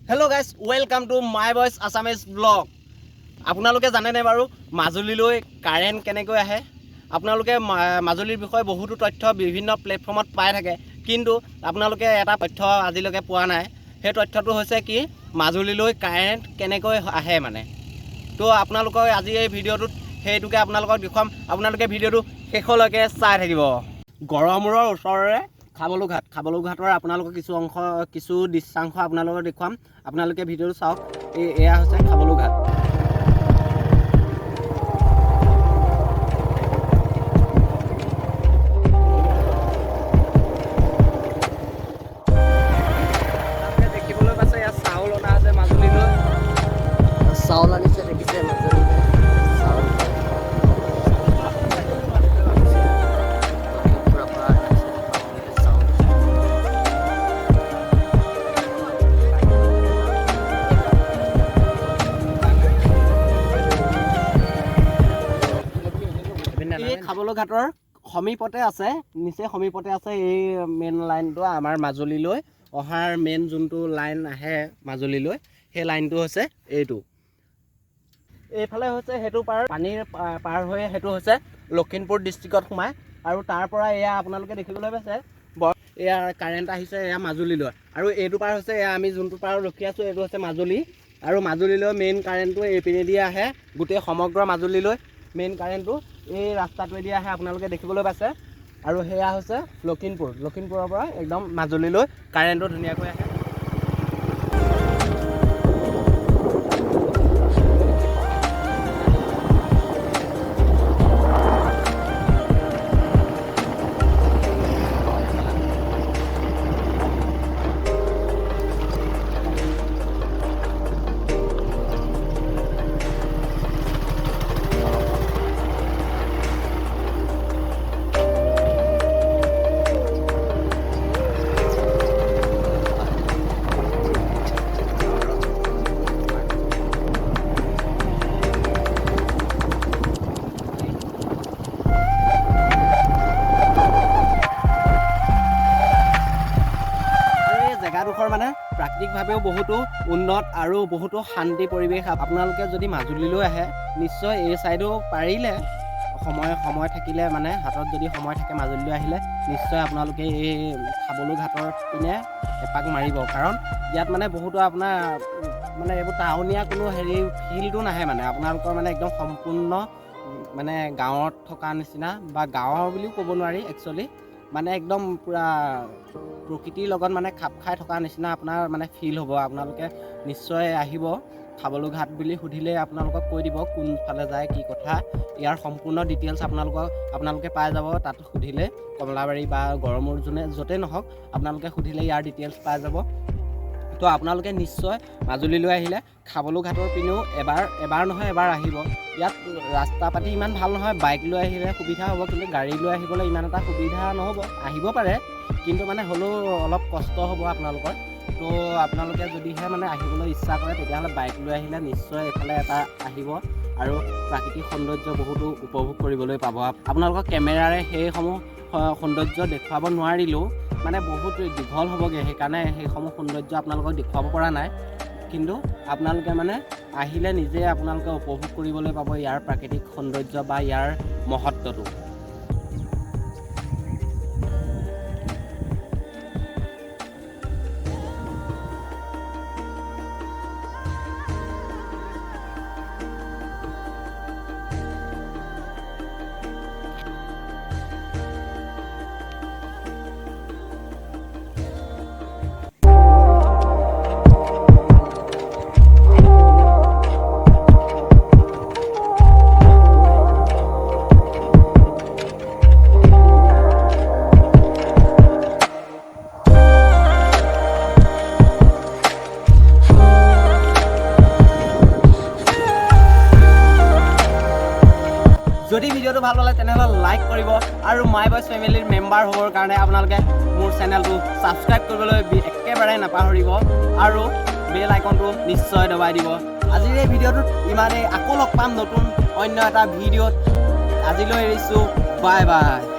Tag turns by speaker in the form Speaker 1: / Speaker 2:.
Speaker 1: Hello guys, welcome to my voice Assamese vlog. আপোনালোকে জানে নে বাৰু মাজুলীলৈ কাৰেন্ট কেনেকৈ আহে? আপোনালোকে মাজুলীৰ বিষয়ে বহুতো তথ্য বিভিন্ন প্লেটফৰ্মত পাই থাকে, কিন্তু আপোনালোকে এটা তথ্য আজিলৈকে পোৱা নাই। সেই তথ্যটো হৈছে কি মাজুলীলৈ কাৰেন্ট কেনেকৈ আহে মানে। তো আপোনালোকক আজি এই ভিডিঅ'টোত সেইটোকে আপোনালোকক দেখুৱাম। আপোনালোকে ভিডিঅ'টো শেষলৈকে চাই থাকিব। গড়মূৰৰ ওচৰৰে খাবলুঘাটৰ আপোনালোকক কিছু দৃশ্যাংশ আপোনালোকক দেখুৱাম। আপোনালোকে ভিডিঅ'টো চাওক। এয়া হৈছে খাবলুঘাট। দেখিবলৈ পাইছে ইয়াত চাউল অনা আছে মাজুলীলৈ। চাউল আনিছে দেখিছে মাজুলীলৈ চাউল। খাবলুঘাটৰ সমীপতে আছে, নিচে সমীপতে আছে এই মেইন লাইনটো আমাৰ মাজুলীলৈ অহাৰ মেইন যোনটো লাইন আহে মাজুলীলৈ, সেই লাইনটো হৈছে এইটো। এইফালে হৈছে সেইটো পানীৰ পাৰ হৈ সেইটো হৈছে লখিমপুৰ ডিষ্ট্ৰিক্টত সোমায়, আৰু তাৰ পৰা এয়া আপোনালোকে দেখিবলৈ পাইছে এয়া কাৰেণ্ট আহিছে এয়া মাজুলীলৈ। আৰু এইটো পাৰ হৈছে এয়া আমি যোনটো পাৰ ৰখি আছোঁ এইটো হৈছে মাজুলী, আৰু মাজুলীলৈ মেইন কাৰেণ্টটো এইপিনেদি আহে। গোটেই সমগ্ৰ মাজুলীলৈ মেইন কাৰেণ্টটো এই ৰাস্তাটোৱেদি আহে, আপোনালোকে দেখিবলৈ পাইছে। আৰু সেয়া হৈছে লখিমপুৰৰ পৰা একদম মাজুলীলৈ কাৰেণ্টটো ধুনীয়াকৈ আহে। জেগাডোখৰ মানে প্ৰাকৃতিকভাৱেও বহুতো উন্নত আৰু বহুতো শান্তি পৰিৱেশ। আপোনালোকে যদি মাজুলীলৈ আহে নিশ্চয় এই ছাইডো পাৰিলে সময় থাকিলে মানে হাতত যদি সময় থাকে মাজুলীলৈ আহিলে নিশ্চয় আপোনালোকে এই খাবলুঘাটৰ পিনে এপাক মাৰিব। কাৰণ ইয়াত মানে বহুতো আপোনাৰ মানে এইবোৰ টাউনীয়া কোনো ফিলটো নাহে মানে। আপোনালোকৰ মানে একদম সম্পূৰ্ণ মানে গাঁৱত থকা নিচিনা, বা গাঁৱৰ বুলিও ক'ব নোৱাৰি একচুৱেলি, মানে একদম পূৰা প্ৰকৃতিৰ লগত মানে খাপ খাই থকা নিচিনা আপোনাৰ মানে ফিল হ'ব। আপোনালোকে নিশ্চয় আহিব। খাবলুঘাট বুলি সুধিলে আপোনালোকক কৈ দিব কোনফালে যায় কি কথা। ইয়াৰ সম্পূৰ্ণ ডিটেইলছ আপোনালোকে পাই যাব তাত সুধিলে। কমলাবাৰী বা গড়মূৰ য'তেই নহওক আপোনালোকে সুধিলে ইয়াৰ ডিটেইলছ পাই যাব। তো আপোনালোকে নিশ্চয় মাজুলীলৈ আহিলে খাবলুঘাটৰ পিনেও এবাৰ নহয় এবাৰ আহিব। ইয়াত ৰাস্তা পাতি ইমান ভাল নহয়, বাইক লৈ আহিলে সুবিধা হ'ব, কিন্তু গাড়ী লৈ আহিবলৈ ইমান এটা সুবিধা নহ'ব। আহিব পাৰে কিন্তু মানে হ'লেও অলপ কষ্ট হ'ব আপোনালোকৰ। তো আপোনালোকে যদিহে মানে আহিবলৈ ইচ্ছা কৰে তেতিয়াহ'লে বাইক লৈ আহিলে নিশ্চয় এইফালে এটা আহিব, আৰু প্ৰাকৃতিক সৌন্দৰ্য বহুতো উপভোগ কৰিবলৈ পাব। আপোনালোকৰ কেমেৰাৰে সেইসমূহ সৌন্দৰ্য দেখুৱাব নোৱাৰিলেও মানে বহুত দীঘল হ'বগৈ, সেইকাৰণে সেইসমূহ সৌন্দৰ্য আপোনালোকক দেখুৱাব পৰা নাই। কিন্তু আপোনালোকে মানে আহিলে নিজে আপোনালোকে উপভোগ কৰিবলৈ পাব ইয়াৰ প্ৰাকৃতিক সৌন্দৰ্য বা ইয়াৰ মহত্বটো। যদি ভিডিঅ'টো ভাল পালে তেনেহ'লে লাইক কৰিব, আৰু মাই ভইচ ফেমিলিৰ মেম্বাৰ হ'বৰ কাৰণে আপোনালোকে মোৰ চেনেলটো ছাবস্ক্ৰাইব কৰিবলৈ একেবাৰে নাপাহৰিব, আৰু বেল আইকনটো নিশ্চয় দবাই দিব। আজিৰ এই ভিডিঅ'টোত ইমানেই। আকৌ লগ পাম নতুন অন্য এটা ভিডিঅ'ত। আজিলৈ এৰিছোঁ, বাই বাই।